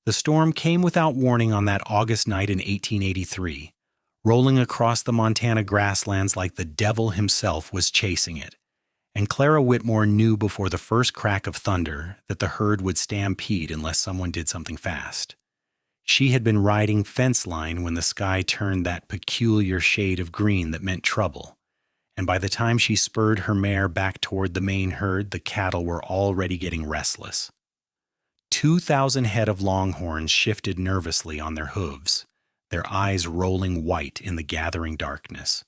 The storm came without warning on that August night in 1883, rolling across the Montana grasslands like the devil himself was chasing it. And Clara Whitmore knew before the first crack of thunder that the herd would stampede unless someone did something fast. She had been riding fence line when the sky turned that peculiar shade of green that meant trouble, and by the time she spurred her mare back toward the main herd, the cattle were already getting restless. 2,000 head of longhorns shifted nervously on their hooves, their eyes rolling white in the gathering darkness.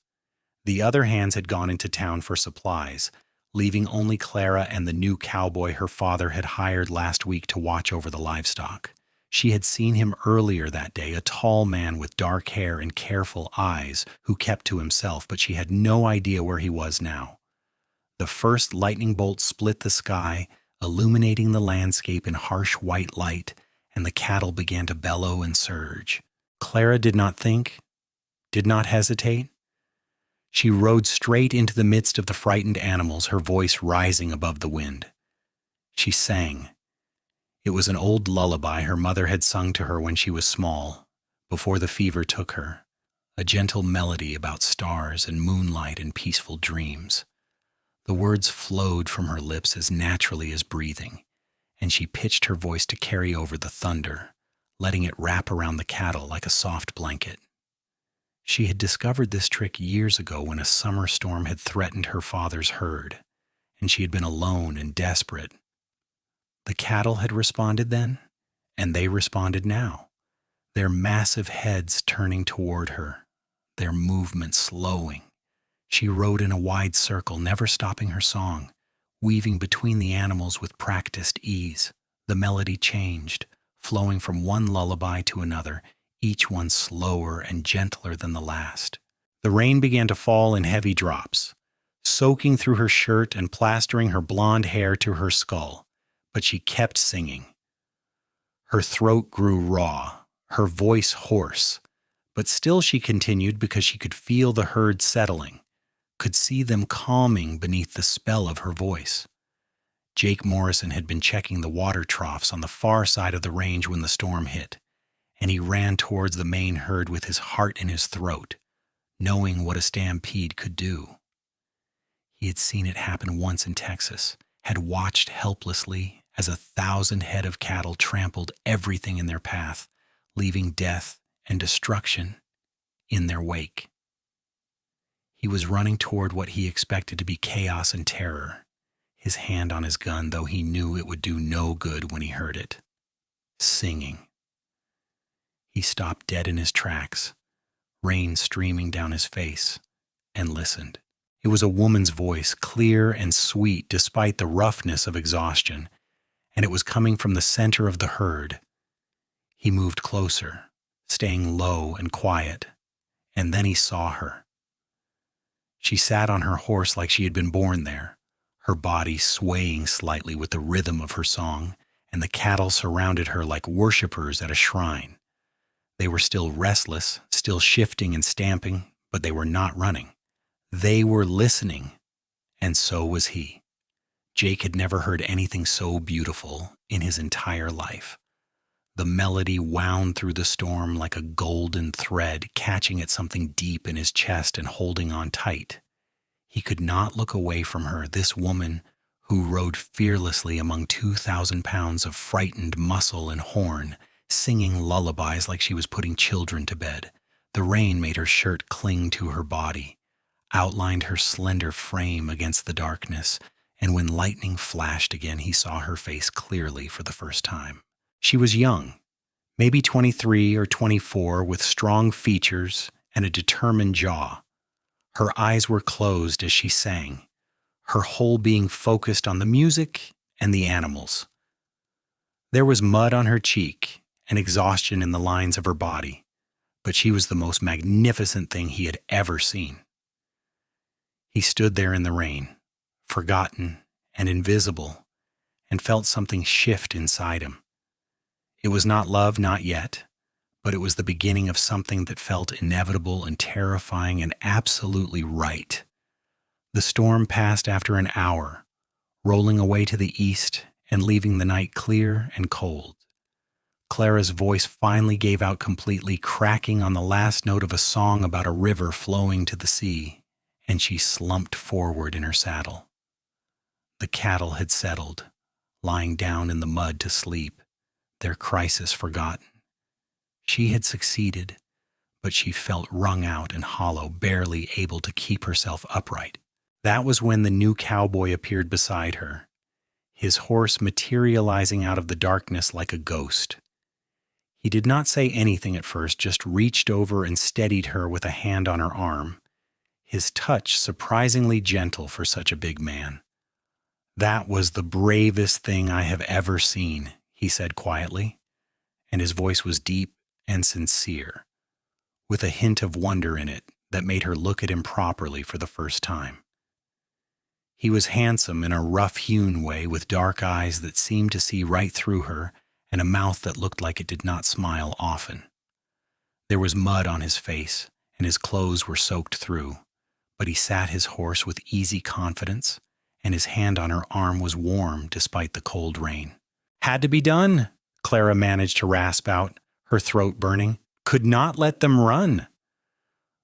The other hands had gone into town for supplies, leaving only Clara and the new cowboy her father had hired last week to watch over the livestock. She had seen him earlier that day, a tall man with dark hair and careful eyes who kept to himself, but she had no idea where he was now. The first lightning bolt split the sky, illuminating the landscape in harsh white light, and the cattle began to bellow and surge. Clara did not think, did not hesitate. She rode straight into the midst of the frightened animals, her voice rising above the wind. She sang. It was an old lullaby her mother had sung to her when she was small, before the fever took her, a gentle melody about stars and moonlight and peaceful dreams. The words flowed from her lips as naturally as breathing, and she pitched her voice to carry over the thunder, letting it wrap around the cattle like a soft blanket. She had discovered this trick years ago when a summer storm had threatened her father's herd, and she had been alone and desperate. The cattle had responded then, and they responded now, their massive heads turning toward her, their movement slowing. She rode in a wide circle, never stopping her song, weaving between the animals with practiced ease. The melody changed, flowing from one lullaby to another, each one slower and gentler than the last. The rain began to fall in heavy drops, soaking through her shirt and plastering her blonde hair to her skull, but she kept singing. Her throat grew raw, her voice hoarse, but still she continued because she could feel the herd settling, could see them calming beneath the spell of her voice. Jake Morrison had been checking the water troughs on the far side of the range when the storm hit, and he ran towards the main herd with his heart in his throat, knowing what a stampede could do. He had seen it happen once in Texas, had watched helplessly as 1,000 head of cattle trampled everything in their path, leaving death and destruction in their wake. He was running toward what he expected to be chaos and terror, his hand on his gun, though he knew it would do no good when he heard it. Singing. He stopped dead in his tracks, rain streaming down his face, and listened. It was a woman's voice, clear and sweet despite the roughness of exhaustion, and it was coming from the center of the herd. He moved closer, staying low and quiet, and then he saw her. She sat on her horse like she had been born there, her body swaying slightly with the rhythm of her song, and the cattle surrounded her like worshipers at a shrine. They were still restless, still shifting and stamping, but they were not running. They were listening, and so was he. Jake had never heard anything so beautiful in his entire life. The melody wound through the storm like a golden thread, catching at something deep in his chest and holding on tight. He could not look away from her, this woman who rode fearlessly among 2,000 pounds of frightened muscle and horn, singing lullabies like she was putting children to bed. The rain made her shirt cling to her body, outlined her slender frame against the darkness, and when lightning flashed again, he saw her face clearly for the first time. She was young, maybe 23 or 24, with strong features and a determined jaw. Her eyes were closed as she sang, her whole being focused on the music and the animals. There was mud on her cheek and exhaustion in the lines of her body, but she was the most magnificent thing he had ever seen. He stood there in the rain, forgotten and invisible, and felt something shift inside him. It was not love, not yet, but it was the beginning of something that felt inevitable and terrifying and absolutely right. The storm passed after an hour, rolling away to the east and leaving the night clear and cold. Clara's voice finally gave out completely, cracking on the last note of a song about a river flowing to the sea, and she slumped forward in her saddle. The cattle had settled, lying down in the mud to sleep, their crisis forgotten. She had succeeded, but she felt wrung out and hollow, barely able to keep herself upright. That was when the new cowboy appeared beside her, his horse materializing out of the darkness like a ghost. He did not say anything at first, just reached over and steadied her with a hand on her arm, his touch surprisingly gentle for such a big man. "That was the bravest thing I have ever seen," he said quietly, and his voice was deep and sincere, with a hint of wonder in it that made her look at him properly for the first time. He was handsome in a rough-hewn way, with dark eyes that seemed to see right through her and a mouth that looked like it did not smile often. There was mud on his face, and his clothes were soaked through, but he sat his horse with easy confidence, and his hand on her arm was warm despite the cold rain. "Had to be done," Clara managed to rasp out, her throat burning. "Could not let them run."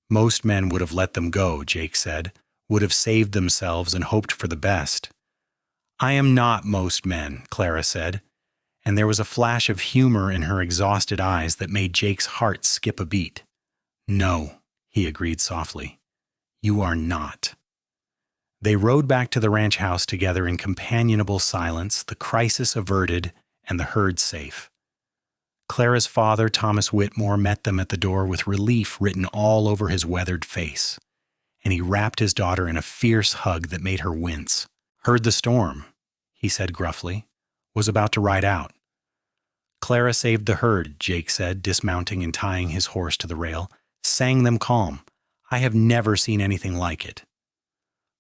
"Most men would have let them go," Jake said, "would have saved themselves and hoped for the best." "I am not most men," Clara said, and there was a flash of humor in her exhausted eyes that made Jake's heart skip a beat. "No," he agreed softly. "You are not." They rode back to the ranch house together in companionable silence, the crisis averted and the herd safe. Clara's father, Thomas Whitmore, met them at the door with relief written all over his weathered face, and he wrapped his daughter in a fierce hug that made her wince. "Heard the storm," he said gruffly. "Was about to ride out." "Clara saved the herd," Jake said, dismounting and tying his horse to the rail. "Sang them calm. I have never seen anything like it."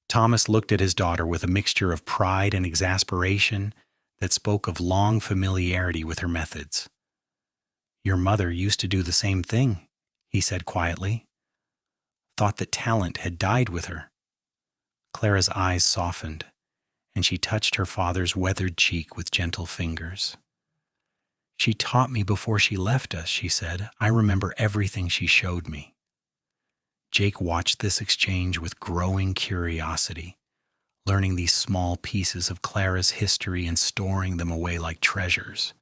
Thomas looked at his daughter with a mixture of pride and exasperation that spoke of long familiarity with her methods. "Your mother used to do the same thing," he said quietly. "Thought that talent had died with her." Clara's eyes softened, and she touched her father's weathered cheek with gentle fingers. "She taught me before she left us," she said. "I remember everything she showed me." Jake watched this exchange with growing curiosity, learning these small pieces of Clara's history and storing them away like treasures.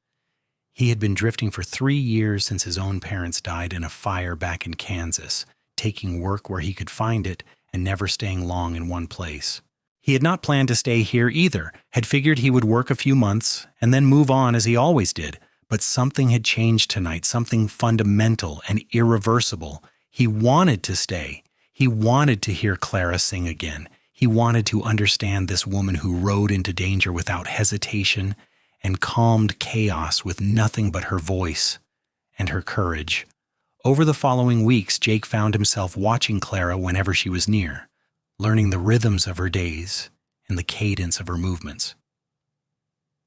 He had been drifting for 3 years since his own parents died in a fire back in Kansas, taking work where he could find it and never staying long in one place. He had not planned to stay here either, had figured he would work a few months and then move on as he always did, but something had changed tonight, something fundamental and irreversible. He wanted to stay. He wanted to hear Clara sing again. He wanted to understand this woman who rode into danger without hesitation and calmed chaos with nothing but her voice and her courage. Over the following weeks, Jake found himself watching Clara whenever she was near, learning the rhythms of her days and the cadence of her movements.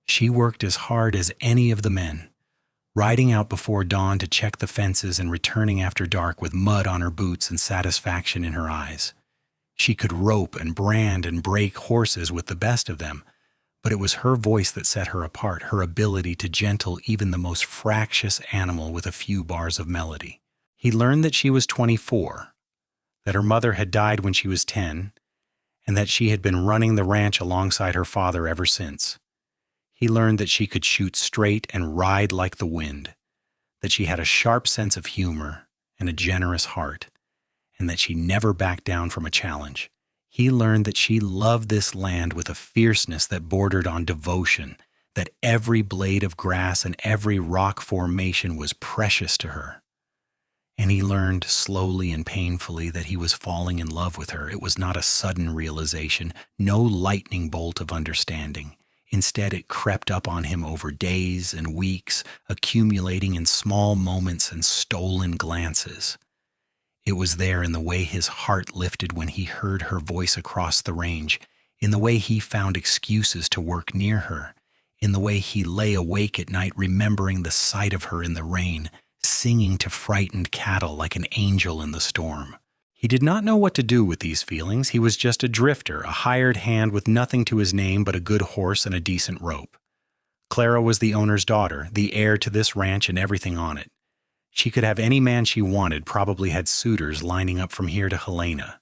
She worked as hard as any of the men, riding out before dawn to check the fences and returning after dark with mud on her boots and satisfaction in her eyes. She could rope and brand and break horses with the best of them, but it was her voice that set her apart, her ability to gentle even the most fractious animal with a few bars of melody. He learned that she was 24, that her mother had died when she was 10, and that she had been running the ranch alongside her father ever since. He learned that she could shoot straight and ride like the wind, that she had a sharp sense of humor and a generous heart, and that she never backed down from a challenge. He learned that she loved this land with a fierceness that bordered on devotion, that every blade of grass and every rock formation was precious to her. And he learned slowly and painfully that he was falling in love with her. It was not a sudden realization, no lightning bolt of understanding. Instead, it crept up on him over days and weeks, accumulating in small moments and stolen glances. It was there in the way his heart lifted when he heard her voice across the range, in the way he found excuses to work near her, in the way he lay awake at night remembering the sight of her in the rain, singing to frightened cattle like an angel in the storm. He did not know what to do with these feelings. He was just a drifter, a hired hand with nothing to his name but a good horse and a decent rope. Clara was the owner's daughter, the heir to this ranch and everything on it. She could have any man she wanted, probably had suitors lining up from here to Helena.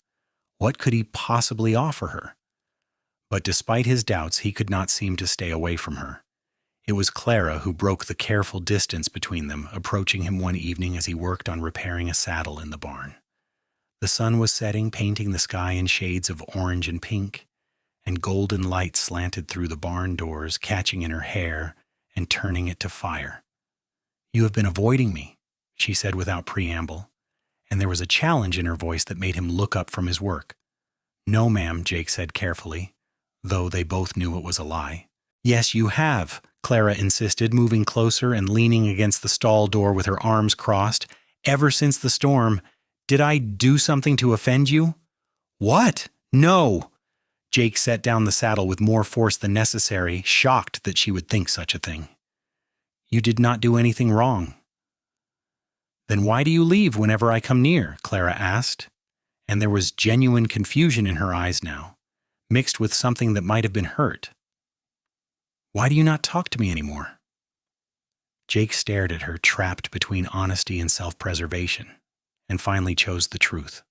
What could he possibly offer her? But despite his doubts, he could not seem to stay away from her. It was Clara who broke the careful distance between them, approaching him one evening as he worked on repairing a saddle in the barn. The sun was setting, painting the sky in shades of orange and pink, and golden light slanted through the barn doors, catching in her hair and turning it to fire. "You have been avoiding me," she said without preamble, and there was a challenge in her voice that made him look up from his work. "No, ma'am," Jake said carefully, though they both knew it was a lie. "Yes, you have," Clara insisted, moving closer and leaning against the stall door with her arms crossed. "Ever since the storm. Did I do something to offend you?" "What? No!" Jake set down the saddle with more force than necessary, shocked that she would think such a thing. "You did not do anything wrong." "Then why do you leave whenever I come near?" Clara asked, and there was genuine confusion in her eyes now, mixed with something that might have been hurt. "Why do you not talk to me anymore?" Jake stared at her, trapped between honesty and self-preservation, and finally chose the truth.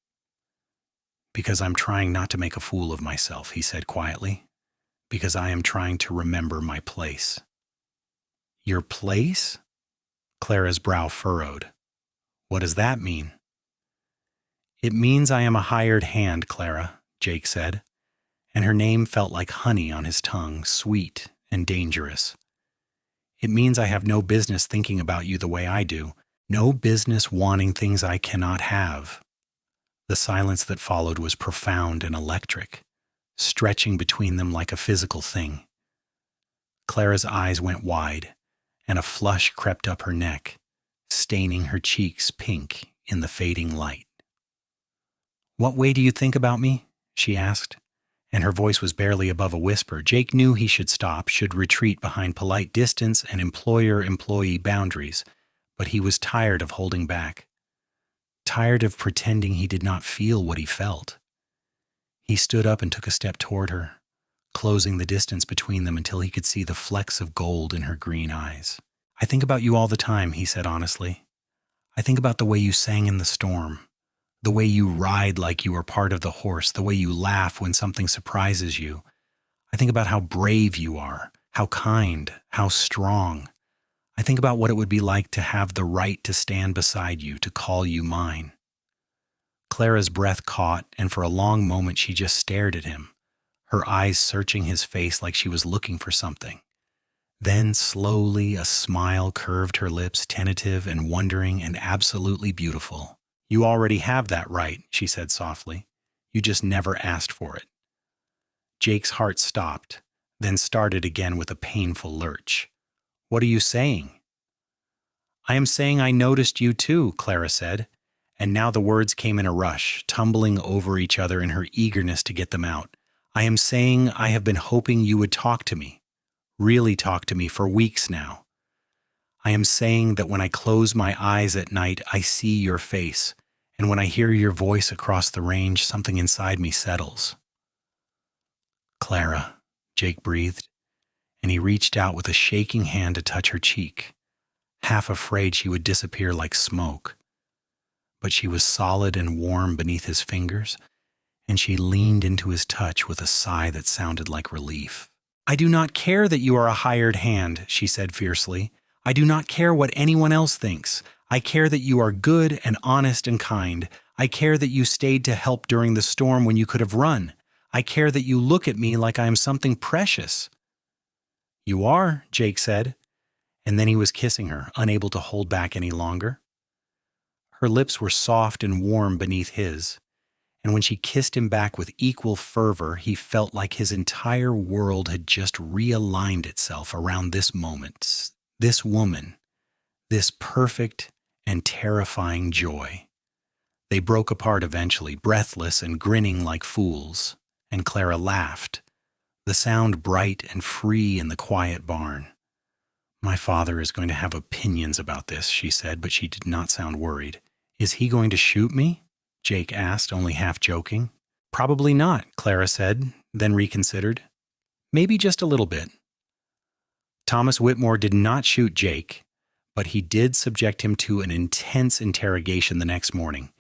"Because I'm trying not to make a fool of myself," he said quietly. "Because I am trying to remember my place." "Your place?" Clara's brow furrowed. "What does that mean?" "It means I am a hired hand, Clara," Jake said, and her name felt like honey on his tongue, sweet and dangerous. "It means I have no business thinking about you the way I do, no business wanting things I cannot have." The silence that followed was profound and electric, stretching between them like a physical thing. Clara's eyes went wide, and a flush crept up her neck, staining her cheeks pink in the fading light. "What way do you think about me?" she asked, and her voice was barely above a whisper. Jake knew he should stop, should retreat behind polite distance and employer-employee boundaries, but he was tired of holding back. Tired of pretending he did not feel what he felt. He stood up and took a step toward her, closing the distance between them until he could see the flecks of gold in her green eyes. "I think about you all the time," he said honestly. "I think about the way you sang in the storm, the way you ride like you are part of the horse, the way you laugh when something surprises you. I think about how brave you are, how kind, how strong. I think about what it would be like to have the right to stand beside you, to call you mine." Clara's breath caught, and for a long moment she just stared at him, her eyes searching his face like she was looking for something. Then slowly a smile curved her lips, tentative and wondering and absolutely beautiful. "You already have that right," she said softly. "You just never asked for it." Jake's heart stopped, then started again with a painful lurch. "What are you saying?" "I am saying I noticed you too," Clara said, and now the words came in a rush, tumbling over each other in her eagerness to get them out. "I am saying I have been hoping you would talk to me, really talk to me for weeks now. I am saying that when I close my eyes at night, I see your face, and when I hear your voice across the range, something inside me settles." "Clara," Jake breathed, and he reached out with a shaking hand to touch her cheek, half afraid she would disappear like smoke. But she was solid and warm beneath his fingers, and she leaned into his touch with a sigh that sounded like relief. "I do not care that you are a hired hand," she said fiercely. "I do not care what anyone else thinks. I care that you are good and honest and kind. I care that you stayed to help during the storm when you could have run. I care that you look at me like I am something precious." "You are," Jake said, and then he was kissing her, unable to hold back any longer. Her lips were soft and warm beneath his, and when she kissed him back with equal fervor, he felt like his entire world had just realigned itself around this moment, this woman, this perfect and terrifying joy. They broke apart eventually, breathless and grinning like fools, and Clara laughed, the sound bright and free in the quiet barn. "My father is going to have opinions about this," she said, but she did not sound worried. "Is he going to shoot me?" Jake asked, only half joking. "Probably not," Clara said, then reconsidered. "Maybe just a little bit." Thomas Whitmore did not shoot Jake, but he did subject him to an intense interrogation the next morning.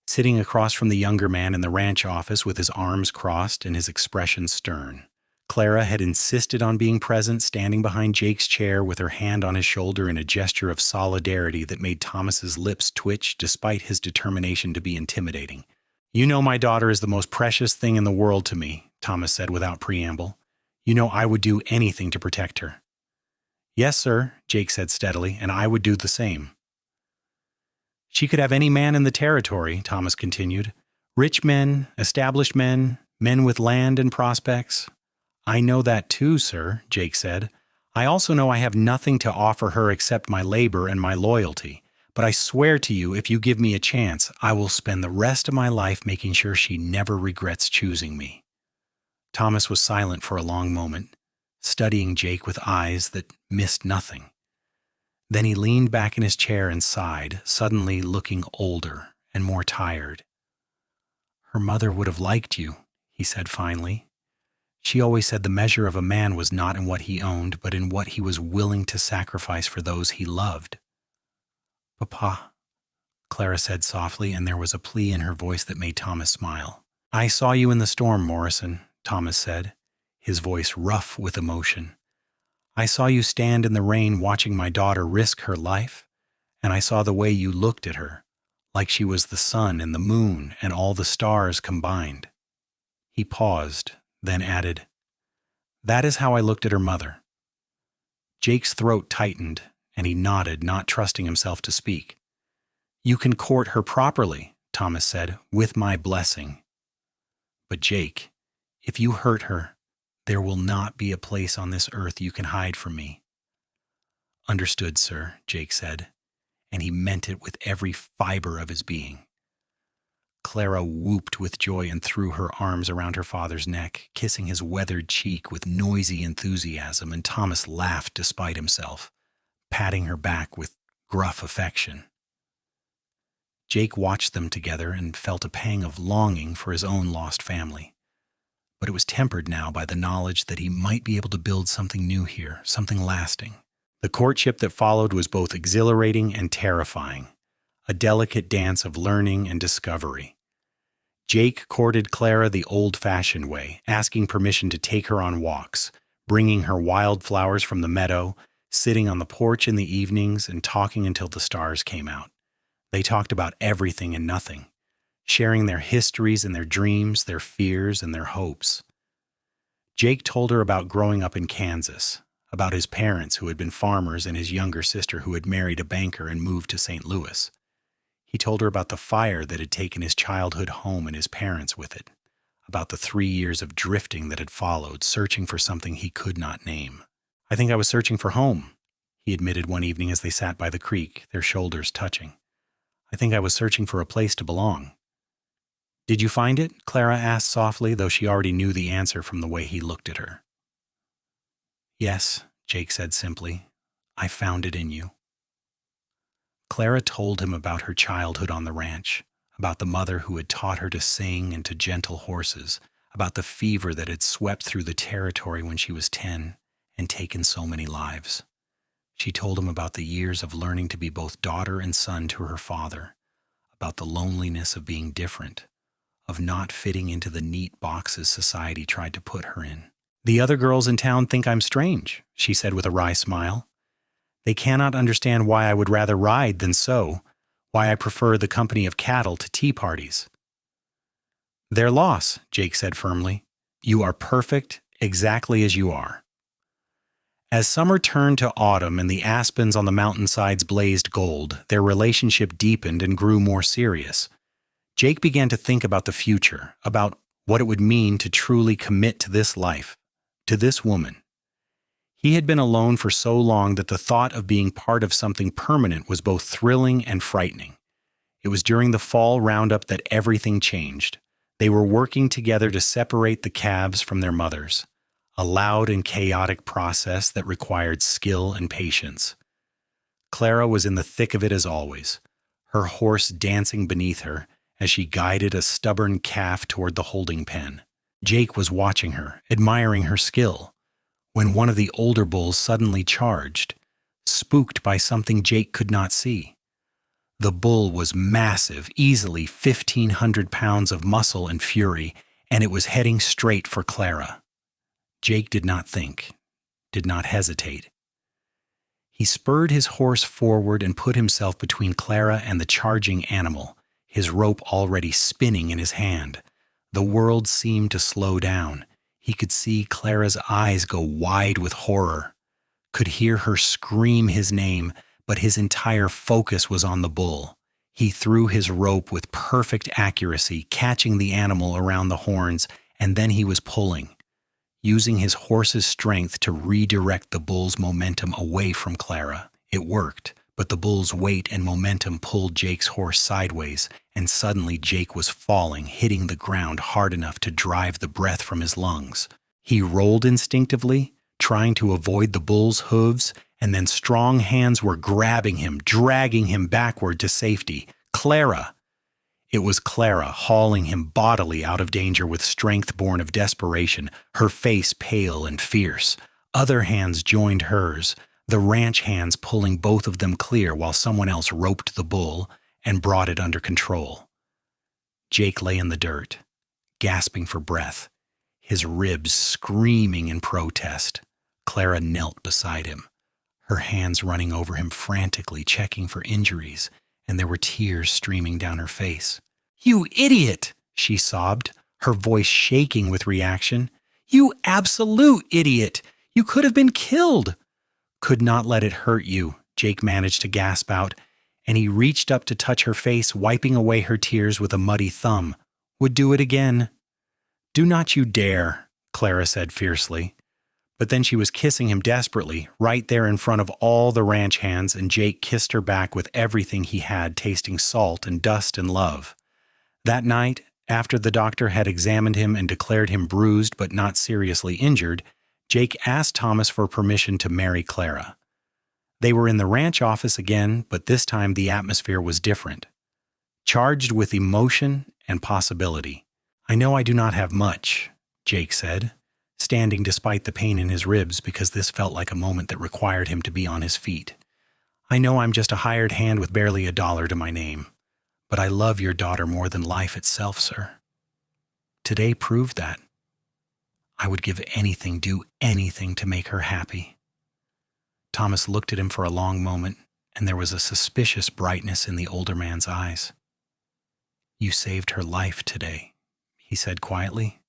Sitting across from the younger man in the ranch office with his arms crossed and his expression stern. Clara had insisted on being present, standing behind Jake's chair with her hand on his shoulder in a gesture of solidarity that made Thomas's lips twitch despite his determination to be intimidating. "You know my daughter is the most precious thing in the world to me," Thomas said without preamble. "You know I would do anything to protect her." "Yes, sir," Jake said steadily, "and I would do the same." "She could have any man in the territory," Thomas continued. "Rich men, established men, men with land and prospects." "I know that too, sir," Jake said. "I also know I have nothing to offer her except my labor and my loyalty. But I swear to you, if you give me a chance, I will spend the rest of my life making sure she never regrets choosing me." Thomas was silent for a long moment, studying Jake with eyes that missed nothing. Then he leaned back in his chair and sighed, suddenly looking older and more tired. "Her mother would have liked you," he said finally. "She always said the measure of a man was not in what he owned, but in what he was willing to sacrifice for those he loved." "Papa," Clara said softly, and there was a plea in her voice that made Thomas smile. "I saw you in the storm, Morrison," Thomas said, his voice rough with emotion. "I saw you stand in the rain watching my daughter risk her life, and I saw the way you looked at her, like she was the sun and the moon and all the stars combined." He paused, then added, "That is how I looked at her mother." Jake's throat tightened, and he nodded, not trusting himself to speak. "You can court her properly," Thomas said, "with my blessing. But Jake, if you hurt her, there will not be a place on this earth you can hide from me." "Understood, sir," Jake said, and he meant it with every fiber of his being. Clara whooped with joy and threw her arms around her father's neck, kissing his weathered cheek with noisy enthusiasm, and Thomas laughed despite himself, patting her back with gruff affection. Jake watched them together and felt a pang of longing for his own lost family. But it was tempered now by the knowledge that he might be able to build something new here, something lasting. The courtship that followed was both exhilarating and terrifying, a delicate dance of learning and discovery. Jake courted Clara the old-fashioned way, asking permission to take her on walks, bringing her wildflowers from the meadow, sitting on the porch in the evenings, and talking until the stars came out. They talked about everything and nothing, sharing their histories and their dreams, their fears and their hopes. Jake told her about growing up in Kansas, about his parents who had been farmers and his younger sister who had married a banker and moved to St. Louis. He told her about the fire that had taken his childhood home and his parents with it, about the 3 years of drifting that had followed, searching for something he could not name. "I think I was searching for home," he admitted one evening as they sat by the creek, their shoulders touching. "I think I was searching for a place to belong." "Did you find it?" Clara asked softly, though she already knew the answer from the way he looked at her. "Yes," Jake said simply. "I found it in you." Clara told him about her childhood on the ranch, about the mother who had taught her to sing and to gentle horses, about the fever that had swept through the territory when she was 10 and taken so many lives. She told him about the years of learning to be both daughter and son to her father, about the loneliness of being different, of not fitting into the neat boxes society tried to put her in. "The other girls in town think I'm strange," she said with a wry smile. "They cannot understand why I would rather ride than sew, why I prefer the company of cattle to tea parties." "Their loss," Jake said firmly. "You are perfect exactly as you are." As summer turned to autumn and the aspens on the mountainsides blazed gold, their relationship deepened and grew more serious. Jake began to think about the future, about what it would mean to truly commit to this life, to this woman. He had been alone for so long that the thought of being part of something permanent was both thrilling and frightening. It was during the fall roundup that everything changed. They were working together to separate the calves from their mothers, a loud and chaotic process that required skill and patience. Clara was in the thick of it as always, her horse dancing beneath her as she guided a stubborn calf toward the holding pen. Jake was watching her, admiring her skill. when one of the older bulls suddenly charged, spooked by something Jake could not see. The bull was massive, easily 1,500 pounds of muscle and fury, and it was heading straight for Clara. Jake did not think, did not hesitate. He spurred his horse forward and put himself between Clara and the charging animal, his rope already spinning in his hand. The world seemed to slow down. He could see Clara's eyes go wide with horror, could hear her scream his name, but his entire focus was on the bull. He threw his rope with perfect accuracy, catching the animal around the horns, and then he was pulling, using his horse's strength to redirect the bull's momentum away from Clara. It worked, but the bull's weight and momentum pulled Jake's horse sideways, and suddenly Jake was falling, hitting the ground hard enough to drive the breath from his lungs. He rolled instinctively, trying to avoid the bull's hooves, and then strong hands were grabbing him, dragging him backward to safety. Clara! It was Clara, hauling him bodily out of danger with strength born of desperation, her face pale and fierce. Other hands joined hers, the ranch hands pulling both of them clear while someone else roped the bull and brought it under control. Jake lay in the dirt, gasping for breath, his ribs screaming in protest. Clara knelt beside him, her hands running over him frantically, checking for injuries, and there were tears streaming down her face. "You idiot!" she sobbed, her voice shaking with reaction. "You absolute idiot! You could have been killed!" "Could not let it hurt you," Jake managed to gasp out, and he reached up to touch her face, wiping away her tears with a muddy thumb. "Would do it again." "Do not you dare," Clara said fiercely. But then she was kissing him desperately, right there in front of all the ranch hands, and Jake kissed her back with everything he had, tasting salt and dust and love. That night, after the doctor had examined him and declared him bruised but not seriously injured, Jake asked Thomas for permission to marry Clara. They were in the ranch office again, but this time the atmosphere was different, charged with emotion and possibility. "I know I do not have much," Jake said, standing despite the pain in his ribs because this felt like a moment that required him to be on his feet. "I know I'm just a hired hand with barely $1 to my name, but I love your daughter more than life itself, sir. Today proved that. I would give anything, do anything to make her happy." Thomas looked at him for a long moment, and there was a suspicious brightness in the older man's eyes. "You saved her life today," he said quietly.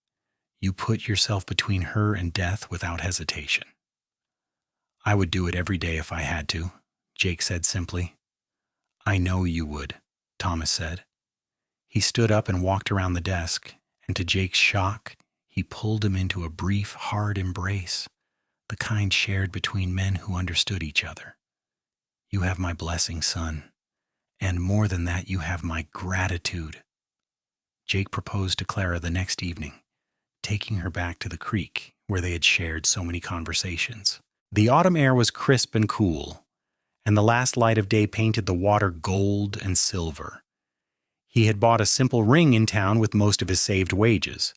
"You put yourself between her and death without hesitation." "I would do it every day if I had to," Jake said simply. "I know you would," Thomas said. He stood up and walked around the desk, and to Jake's shock, he pulled him into a brief, hard embrace, the kind shared between men who understood each other. "You have my blessing, son, and more than that, you have my gratitude." Jake proposed to Clara the next evening, taking her back to the creek where they had shared so many conversations. The autumn air was crisp and cool, and the last light of day painted the water gold and silver. He had bought a simple ring in town with most of his saved wages,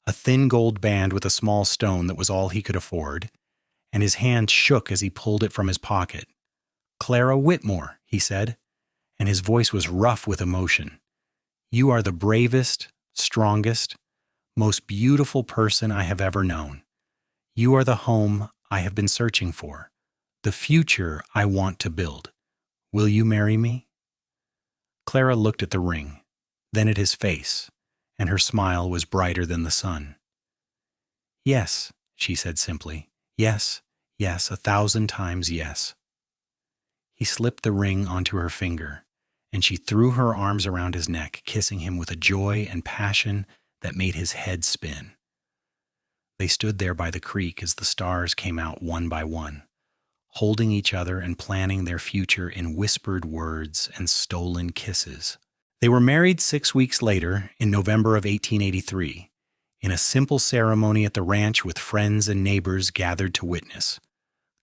a thin gold band with a small stone that was all he could afford, and his hand shook as he pulled it from his pocket. "Clara Whitmore," he said, and his voice was rough with emotion. "You are the bravest, strongest, most beautiful person I have ever known. You are the home I have been searching for, the future I want to build. Will you marry me?" Clara looked at the ring, then at his face, and her smile was brighter than the sun. "Yes," she said simply. "Yes, yes, 1,000 times yes." He slipped the ring onto her finger, and she threw her arms around his neck, kissing him with a joy and passion that made his head spin. They stood there by the creek as the stars came out one by one, holding each other and planning their future in whispered words and stolen kisses. They were married 6 weeks later, in November of 1883, in a simple ceremony at the ranch with friends and neighbors gathered to witness.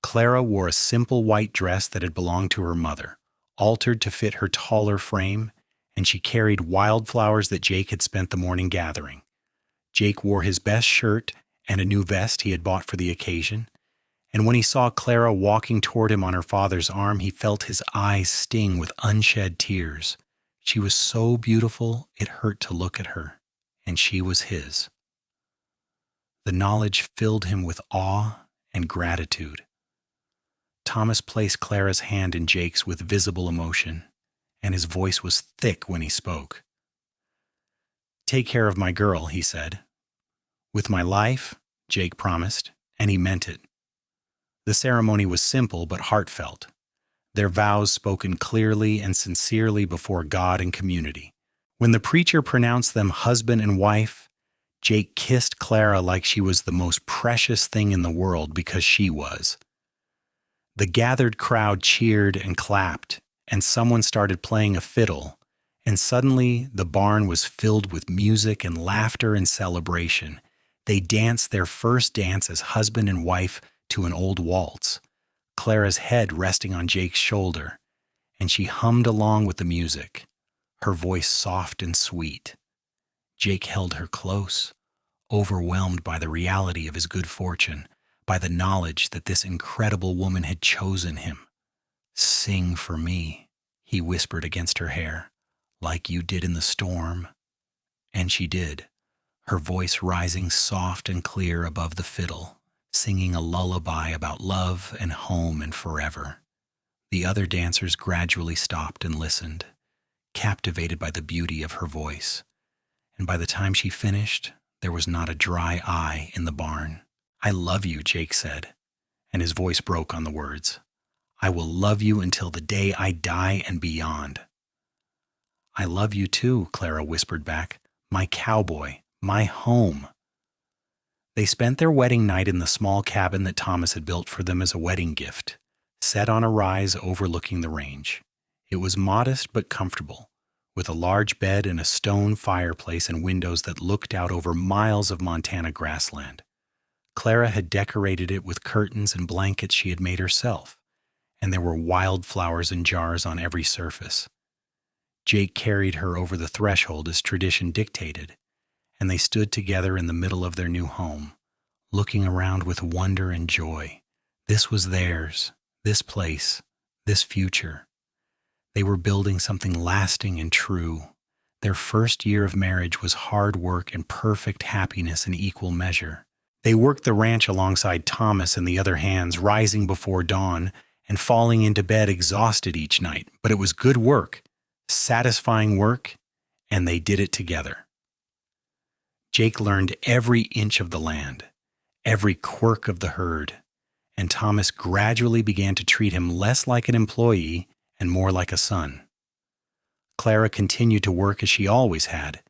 Clara wore a simple white dress that had belonged to her mother, altered to fit her taller frame, and she carried wildflowers that Jake had spent the morning gathering. Jake wore his best shirt and a new vest he had bought for the occasion, And when he saw Clara walking toward him on her father's arm, he felt his eyes sting with unshed tears. She was so beautiful, it hurt to look at her, and she was his. The knowledge filled him with awe and gratitude. Thomas placed Clara's hand in Jake's with visible emotion, and his voice was thick when he spoke. "Take care of my girl," he said. "With my life," Jake promised, and he meant it. The ceremony was simple but heartfelt, their vows spoken clearly and sincerely before God and community. When the preacher pronounced them husband and wife, Jake kissed Clara like she was the most precious thing in the world because she was. The gathered crowd cheered and clapped, and someone started playing a fiddle, and suddenly the barn was filled with music and laughter and celebration. They danced their first dance as husband and wife to an old waltz, Clara's head resting on Jake's shoulder, and she hummed along with the music, her voice soft and sweet. Jake held her close, overwhelmed by the reality of his good fortune, by the knowledge that this incredible woman had chosen him. "Sing for me," he whispered against her hair, "like you did in the storm." And she did, her voice rising soft and clear above the fiddle, singing a lullaby about love and home and forever. The other dancers gradually stopped and listened, captivated by the beauty of her voice. And by the time she finished, there was not a dry eye in the barn. "I love you," Jake said, and his voice broke on the words. "I will love you until the day I die and beyond." "I love you too," Clara whispered back. "My cowboy, my home." They spent their wedding night in the small cabin that Thomas had built for them as a wedding gift, set on a rise overlooking the range. It was modest but comfortable, with a large bed and a stone fireplace and windows that looked out over miles of Montana grassland. Clara had decorated it with curtains and blankets she had made herself, and there were wildflowers in jars on every surface. Jake carried her over the threshold as tradition dictated, and they stood together in the middle of their new home, looking around with wonder and joy. This was theirs, this place, this future. They were building something lasting and true. Their first year of marriage was hard work and perfect happiness in equal measure. They worked the ranch alongside Thomas and the other hands, rising before dawn and falling into bed exhausted each night. But it was good work, satisfying work, and they did it together. Jake learned every inch of the land, every quirk of the herd, and Thomas gradually began to treat him less like an employee and more like a son. Clara continued to work as she always had,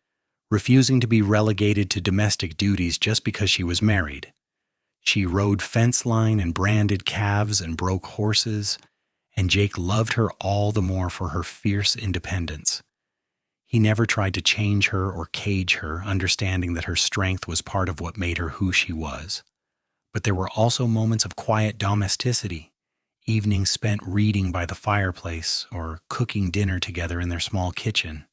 refusing to be relegated to domestic duties just because she was married. She rode fence line and branded calves and broke horses, and Jake loved her all the more for her fierce independence. He never tried to change her or cage her, understanding that her strength was part of what made her who she was. But there were also moments of quiet domesticity, evenings spent reading by the fireplace or cooking dinner together in their small kitchen.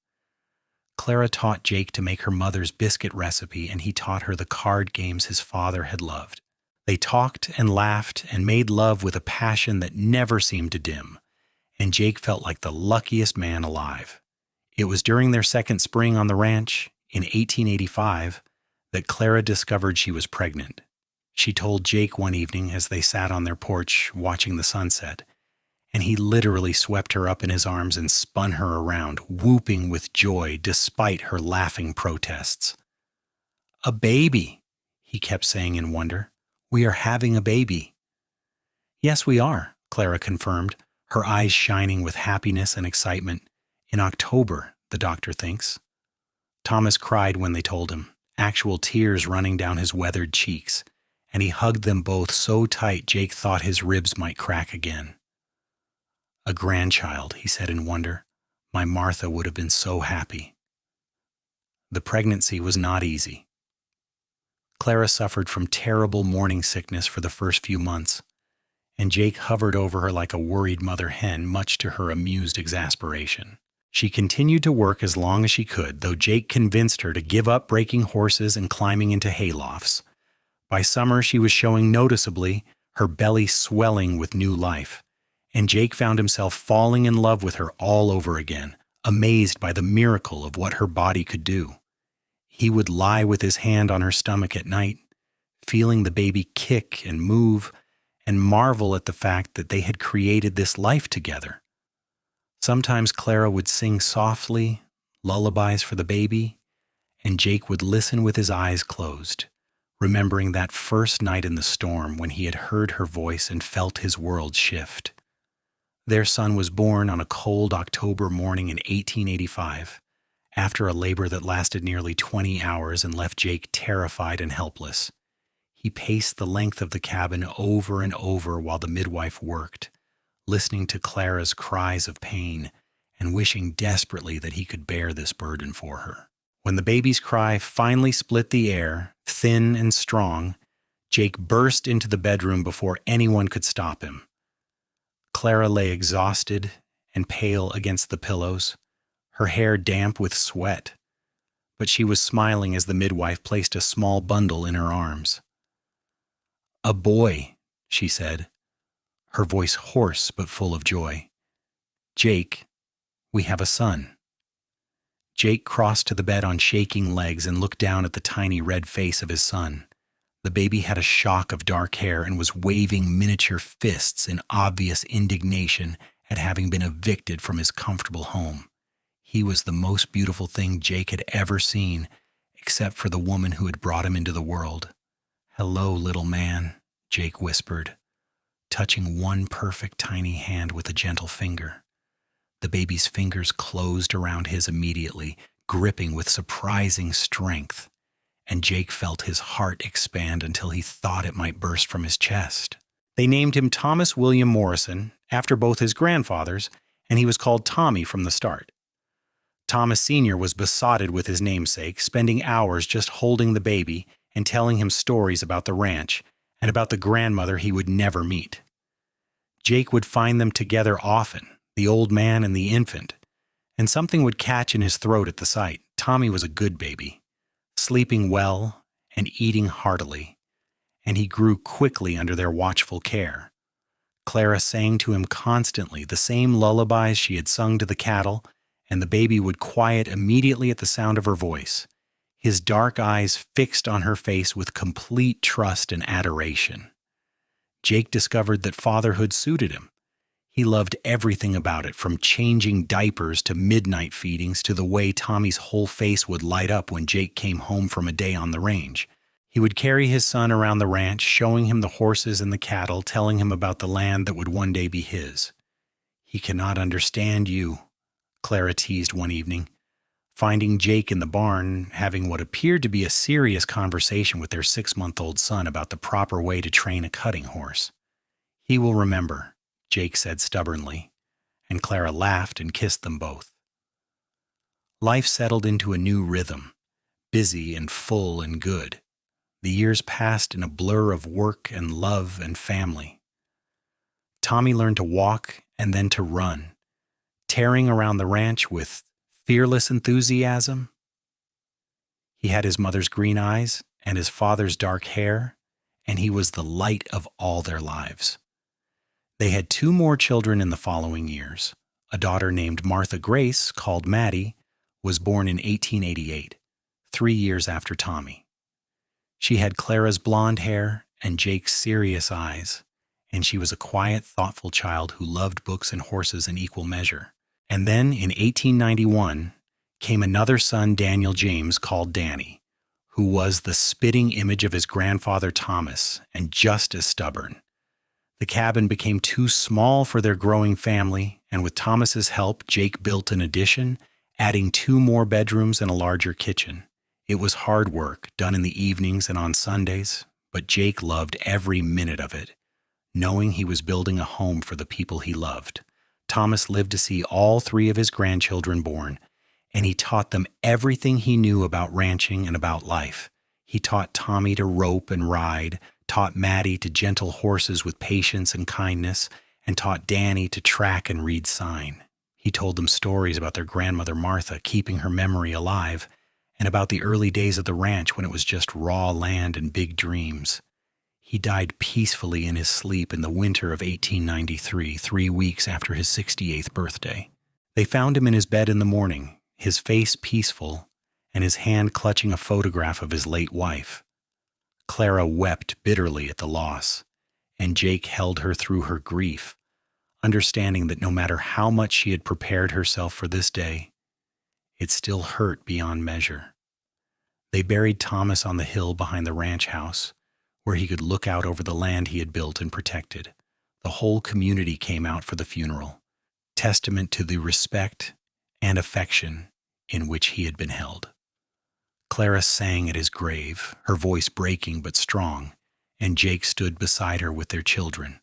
Clara taught Jake to make her mother's biscuit recipe, and he taught her the card games his father had loved. They talked and laughed and made love with a passion that never seemed to dim, and Jake felt like the luckiest man alive. It was during their second spring on the ranch, in 1885, that Clara discovered she was pregnant. She told Jake one evening as they sat on their porch watching the sunset, and he literally swept her up in his arms and spun her around, whooping with joy despite her laughing protests. "A baby," he kept saying in wonder. "We are having a baby." "Yes, we are," Clara confirmed, her eyes shining with happiness and excitement. "In October, the doctor thinks." Thomas cried when they told him, actual tears running down his weathered cheeks, and he hugged them both so tight Jake thought his ribs might crack again. "A grandchild," he said in wonder. "My Martha would have been so happy." The pregnancy was not easy. Clara suffered from terrible morning sickness for the first few months, and Jake hovered over her like a worried mother hen, much to her amused exasperation. She continued to work as long as she could, though Jake convinced her to give up breaking horses and climbing into haylofts. By summer, she was showing noticeably. her belly swelling with new life, and Jake found himself falling in love with her all over again, amazed by the miracle of what her body could do. He would lie with his hand on her stomach at night, feeling the baby kick and move, and marvel at the fact that they had created this life together. Sometimes Clara would sing softly, lullabies for the baby, and Jake would listen with his eyes closed, remembering that first night in the storm when he had heard her voice and felt his world shift. Their son was born on a cold October morning in 1885, after a labor that lasted nearly 20 hours and left Jake terrified and helpless. He paced the length of the cabin over and over while the midwife worked, listening to Clara's cries of pain and wishing desperately that he could bear this burden for her. When the baby's cry finally split the air, thin and strong, Jake burst into the bedroom before anyone could stop him. Clara lay exhausted and pale against the pillows, her hair damp with sweat, but she was smiling as the midwife placed a small bundle in her arms. "A boy," she said, her voice hoarse but full of joy. "Jake, we have a son." Jake crossed to the bed on shaking legs and looked down at the tiny red face of his son. The baby had a shock of dark hair and was waving miniature fists in obvious indignation at having been evicted from his comfortable home. He was the most beautiful thing Jake had ever seen, except for the woman who had brought him into the world. "Hello, little man," Jake whispered, touching one perfect tiny hand with a gentle finger. The baby's fingers closed around his immediately, gripping with surprising strength, and Jake felt his heart expand until he thought it might burst from his chest. They named him Thomas William Morrison, after both his grandfathers, and he was called Tommy from the start. Thomas Sr. was besotted with his namesake, spending hours just holding the baby and telling him stories about the ranch and about the grandmother he would never meet. Jake would find them together often, the old man and the infant, and something would catch in his throat at the sight. Tommy was a good baby, sleeping well and eating heartily, and he grew quickly under their watchful care. Clara sang to him constantly the same lullabies she had sung to the cattle, and the baby would quiet immediately at the sound of her voice, his dark eyes fixed on her face with complete trust and adoration. Jake discovered that fatherhood suited him. He loved everything about it, from changing diapers to midnight feedings to the way Tommy's whole face would light up when Jake came home from a day on the range. He would carry his son around the ranch, showing him the horses and the cattle, telling him about the land that would one day be his. "He cannot understand you," Clara teased one evening, finding Jake in the barn having what appeared to be a serious conversation with their 6-month-old son about the proper way to train a cutting horse. "He will remember," Jake said stubbornly, and Clara laughed and kissed them both. Life settled into a new rhythm, busy and full and good. The years passed in a blur of work and love and family. Tommy learned to walk and then to run, tearing around the ranch with fearless enthusiasm. He had his mother's green eyes and his father's dark hair, and he was the light of all their lives. They had 2 more children in the following years. A daughter named Martha Grace, called Maddie, was born in 1888, 3 years after Tommy. She had Clara's blonde hair and Jake's serious eyes, and she was a quiet, thoughtful child who loved books and horses in equal measure. And then, in 1891, came another son, Daniel James, called Danny, who was the spitting image of his grandfather Thomas and just as stubborn. The cabin became too small for their growing family, and with Thomas's help, Jake built an addition, adding 2 more bedrooms and a larger kitchen. It was hard work, done in the evenings and on Sundays, but Jake loved every minute of it, knowing he was building a home for the people he loved. Thomas lived to see all 3 of his grandchildren born, and he taught them everything he knew about ranching and about life. He taught Tommy to rope and ride, taught Maddie to gentle horses with patience and kindness, and taught Danny to track and read sign. He told them stories about their grandmother Martha, keeping her memory alive, and about the early days of the ranch when it was just raw land and big dreams. He died peacefully in his sleep in the winter of 1893, 3 weeks after his 68th birthday. They found him in his bed in the morning, his face peaceful, and his hand clutching a photograph of his late wife. Clara wept bitterly at the loss, and Jake held her through her grief, understanding that no matter how much she had prepared herself for this day, it still hurt beyond measure. They buried Thomas on the hill behind the ranch house, where he could look out over the land he had built and protected. The whole community came out for the funeral, testament to the respect and affection in which he had been held. Clara sang at his grave, her voice breaking but strong, and Jake stood beside her with their children,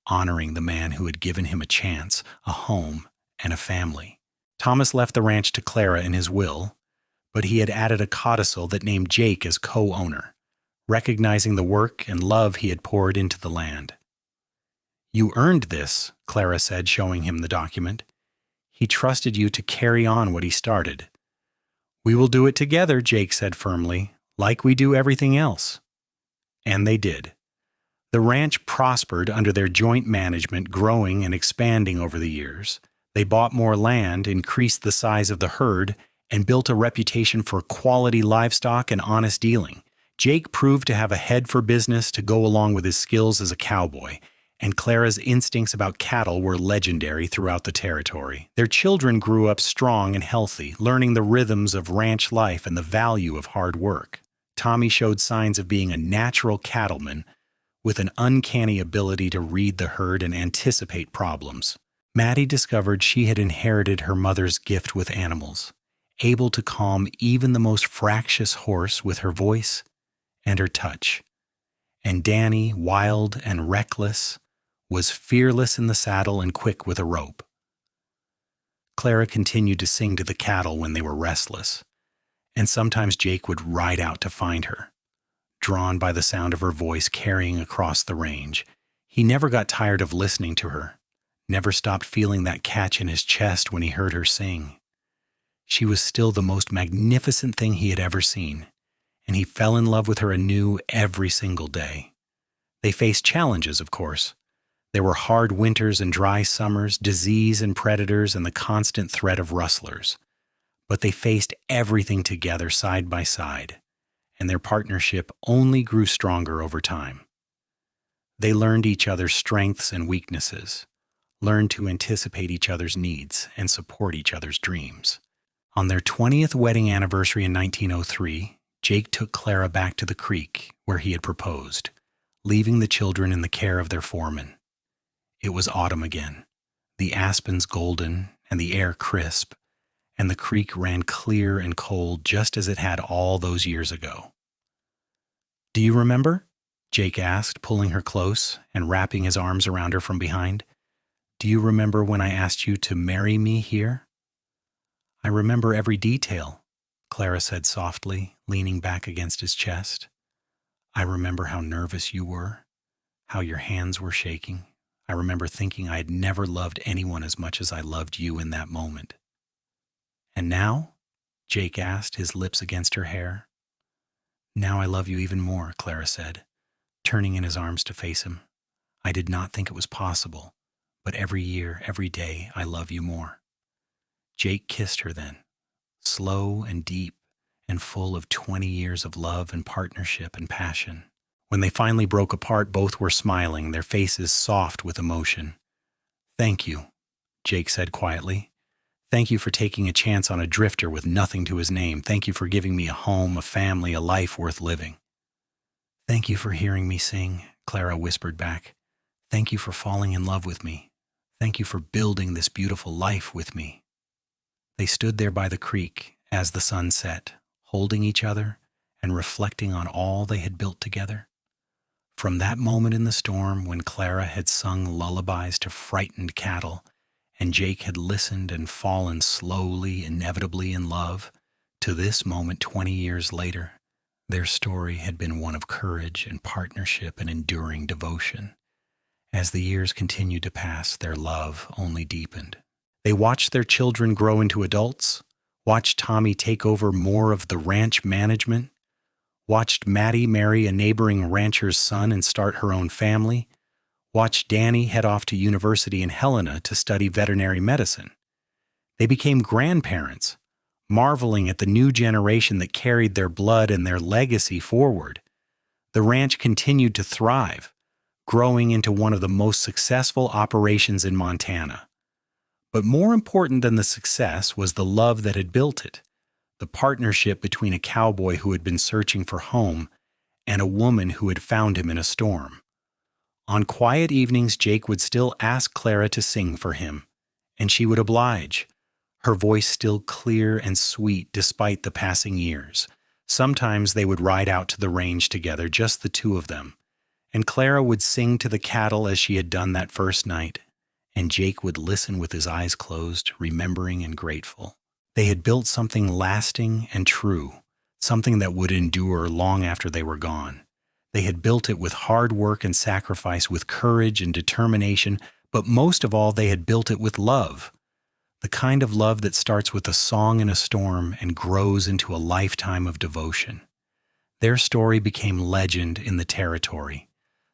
honoring the man who had given him a chance, a home, and a family. Thomas left the ranch to Clara in his will, but he had added a codicil that named Jake as co-owner, recognizing the work and love he had poured into the land. "You earned this," Clara said, showing him the document. "He trusted you to carry on what he started." "We will do it together," Jake said firmly, "like we do everything else." And they did. The ranch prospered under their joint management, growing and expanding over the years. They bought more land, increased the size of the herd, and built a reputation for quality livestock and honest dealing. Jake proved to have a head for business to go along with his skills as a cowboy, and Clara's instincts about cattle were legendary throughout the territory. Their children grew up strong and healthy, learning the rhythms of ranch life and the value of hard work. Tommy showed signs of being a natural cattleman with an uncanny ability to read the herd and anticipate problems. Maddie discovered she had inherited her mother's gift with animals, able to calm even the most fractious horse with her voice and her touch. And Danny, wild and reckless, was fearless in the saddle and quick with a rope. Clara continued to sing to the cattle when they were restless, and sometimes Jake would ride out to find her, drawn by the sound of her voice carrying across the range. He never got tired of listening to her, never stopped feeling that catch in his chest when he heard her sing. She was still the most magnificent thing he had ever seen, and he fell in love with her anew every single day. They faced challenges, of course. There were hard winters and dry summers, disease and predators, and the constant threat of rustlers. But they faced everything together side by side, and their partnership only grew stronger over time. They learned each other's strengths and weaknesses, learned to anticipate each other's needs, and support each other's dreams. On their 20th wedding anniversary in 1903, Jake took Clara back to the creek where he had proposed, leaving the children in the care of their foreman. It was autumn again, the aspens golden and the air crisp, and the creek ran clear and cold just as it had all those years ago. "Do you remember?" Jake asked, pulling her close and wrapping his arms around her from behind. "Do you remember when I asked you to marry me here?" "I remember every detail," Clara said softly, leaning back against his chest. "I remember how nervous you were, how your hands were shaking. I remember thinking I had never loved anyone as much as I loved you in that moment." "And now?" Jake asked, his lips against her hair. "Now I love you even more," Clara said, turning in his arms to face him. "I did not think it was possible, but every year, every day, I love you more." Jake kissed her then, slow and deep and full of 20 years of love and partnership and passion. When they finally broke apart, both were smiling, their faces soft with emotion. "Thank you," Jake said quietly. "Thank you for taking a chance on a drifter with nothing to his name. Thank you for giving me a home, a family, a life worth living." "Thank you for hearing me sing," Clara whispered back. "Thank you for falling in love with me. Thank you for building this beautiful life with me." They stood there by the creek as the sun set, holding each other and reflecting on all they had built together. From that moment in the storm when Clara had sung lullabies to frightened cattle and Jake had listened and fallen slowly, inevitably in love, to this moment 20 years later, their story had been one of courage and partnership and enduring devotion. As the years continued to pass, their love only deepened. They watched their children grow into adults, watched Tommy take over more of the ranch management, watched Maddie marry a neighboring rancher's son and start her own family, watched Danny head off to university in Helena to study veterinary medicine. They became grandparents, marveling at the new generation that carried their blood and their legacy forward. The ranch continued to thrive, growing into one of the most successful operations in Montana. But more important than the success was the love that had built it, the partnership between a cowboy who had been searching for home and a woman who had found him in a storm. On quiet evenings, Jake would still ask Clara to sing for him, and she would oblige, her voice still clear and sweet despite the passing years. Sometimes they would ride out to the range together, just the two of them, and Clara would sing to the cattle as she had done that first night, and Jake would listen with his eyes closed, remembering and grateful. They had built something lasting and true, something that would endure long after they were gone. They had built it with hard work and sacrifice, with courage and determination, but most of all, they had built it with love. The kind of love that starts with a song in a storm and grows into a lifetime of devotion. Their story became legend in the territory,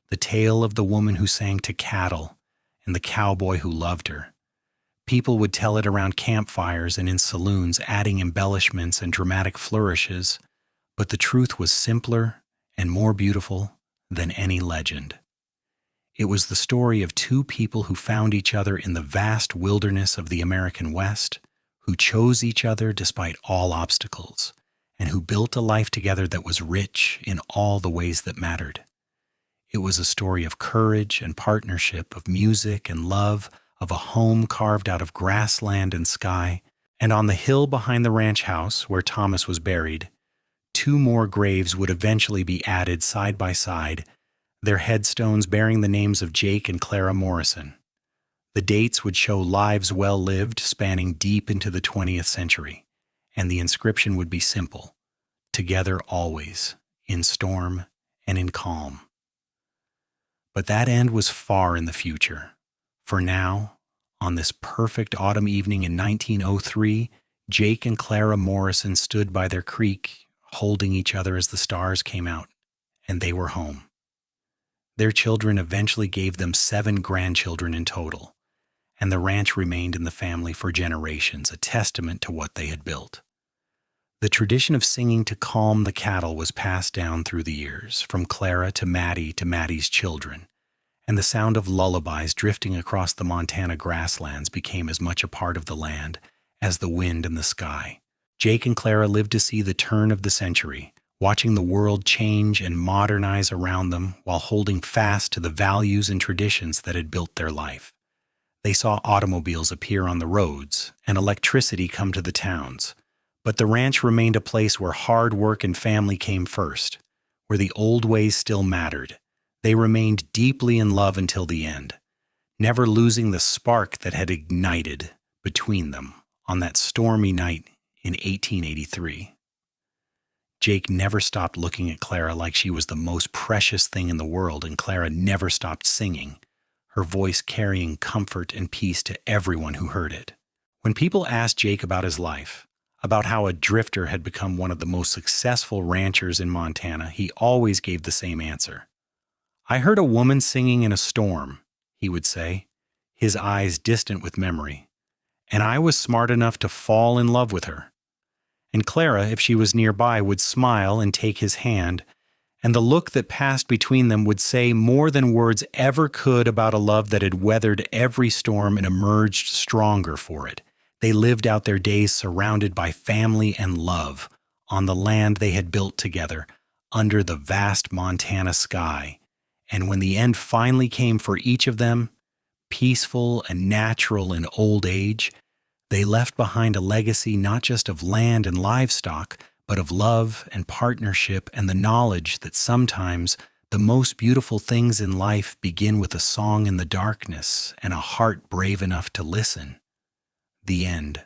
the tale of the woman who sang to cattle and the cowboy who loved her. People would tell it around campfires and in saloons, adding embellishments and dramatic flourishes, but the truth was simpler and more beautiful than any legend. It was the story of two people who found each other in the vast wilderness of the American West, who chose each other despite all obstacles, and who built a life together that was rich in all the ways that mattered. It was a story of courage and partnership, of music and love, of a home carved out of grassland and sky. And on the hill behind the ranch house where Thomas was buried, 2 more graves would eventually be added side by side, their headstones bearing the names of Jake and Clara Morrison. The dates would show lives well lived, spanning deep into the 20th century, and the inscription would be simple: together always, in storm and in calm. But that end was far in the future. For now, on this perfect autumn evening in 1903, Jake and Clara Morrison stood by their creek, holding each other as the stars came out, and they were home. Their children eventually gave them 7 grandchildren in total, and the ranch remained in the family for generations, a testament to what they had built. The tradition of singing to calm the cattle was passed down through the years, from Clara to Maddie's children, and the sound of lullabies drifting across the Montana grasslands became as much a part of the land as the wind and the sky. Jake and Clara lived to see the turn of the century, watching the world change and modernize around them while holding fast to the values and traditions that had built their life. They saw automobiles appear on the roads and electricity come to the towns, but the ranch remained a place where hard work and family came first, where the old ways still mattered. They remained deeply in love until the end, never losing the spark that had ignited between them on that stormy night in 1883. Jake never stopped looking at Clara like she was the most precious thing in the world, and Clara never stopped singing, her voice carrying comfort and peace to everyone who heard it. When people asked Jake about his life, about how a drifter had become one of the most successful ranchers in Montana, he always gave the same answer. "I heard a woman singing in a storm," he would say, his eyes distant with memory, "and I was smart enough to fall in love with her." And Clara, if she was nearby, would smile and take his hand, and the look that passed between them would say more than words ever could about a love that had weathered every storm and emerged stronger for it. They lived out their days surrounded by family and love, on the land they had built together, under the vast Montana sky. And when the end finally came for each of them, peaceful and natural in old age, they left behind a legacy not just of land and livestock, but of love and partnership and the knowledge that sometimes the most beautiful things in life begin with a song in the darkness and a heart brave enough to listen. The end.